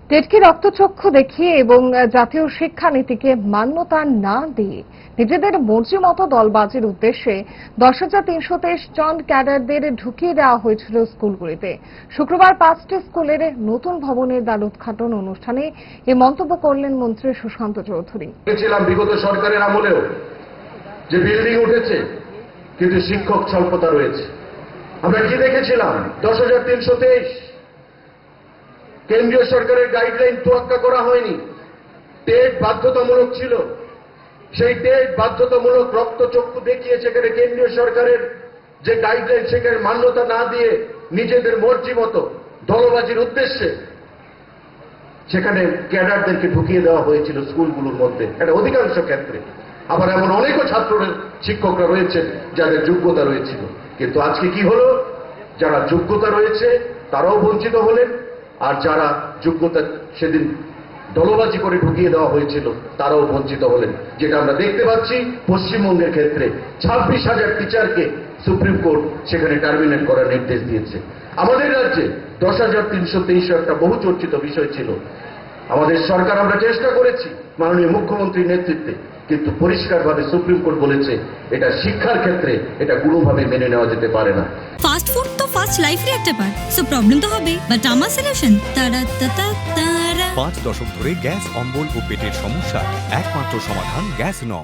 টেটকে রক্তচক্ষু দেখিয়ে এবং জাতীয় শিক্ষানীতিকে মান্যতা না দিয়ে নিজেদের মর্জি মতো দলবাজির উদ্দেশ্যে 10,323 জন ক্যাডারদের ঢুকিয়ে দেওয়া হয়েছিল স্কুলগুলিতে। শুক্রবার 5টি স্কুলের নতুন ভবনের দ্বার উদ্ঘাটন অনুষ্ঠানে এ মন্তব্য করলেন মন্ত্রী সুশান্ত চৌধুরী। দেখেছিলাম বিগত সরকারের আমলেও যে বিল্ডিং উঠেছে কিন্তু শিক্ষক স্বল্পতা রয়েছে। আমরা কি দেখেছিলাম 10,323 কেন্দ্রীয় সরকারের গাইডলাইন তোয়াক্কা করা হয়নি। টেট বাধ্যতামূলক ছিল, সেই টেট বাধ্যতামূলক রক্তচক্ষু দেখিয়ে সেখানে কেন্দ্রীয় সরকারের যে গাইডলাইন সেখানে মান্যতা না দিয়ে নিজেদের মর্জি মতো দলবাজির উদ্দেশ্যে সেখানে ক্যাডারদেরকে ঢুকিয়ে দেওয়া হয়েছিল স্কুলগুলোর মধ্যে। এটা অধিকাংশ ক্ষেত্রে আবার এমন অনেকও ছাত্রদের শিক্ষকরা রয়েছেন যাদের যোগ্যতা রয়েছিল, কিন্তু আজকে কি হলো, যারা যোগ্যতা রয়েছে তারাও বঞ্চিত হলেন, আর যারা যোগ্যতা সেদিন দলবাজি করে ঢুকিয়ে দেওয়া হয়েছিল তারাও বঞ্চিত হলেন। যেটা আমরা দেখতে পাচ্ছি পশ্চিমবঙ্গের ক্ষেত্রে 26,000 টিচারকে সুপ্রিম কোর্ট সেখানে টার্মিনেট করার নির্দেশ দিয়েছে। আমাদের রাজ্যে 10,323 একটা বহু চর্চিত বিষয় ছিল। আমাদের সরকার আমরা চেষ্টা করেছি মাননীয় মুখ্যমন্ত্রীর নেতৃত্বে, কিন্তু পরিষ্কারভাবে সুপ্রিম কোর্ট বলেছে এটা শিক্ষার ক্ষেত্রে এটা কোনোভাবে মেনে নেওয়া যেতে পারে না। ফাস্ট ফুড তো ফাস্ট লাইফ এর একটা পার্ট, সো প্রবলেম তো হবে, বাট আমার সলিউশন তারা 5 দশক ধরে গ্যাস, অম্বল ও পেটের সমস্যা একমাত্র সমাধান গ্যাস নল।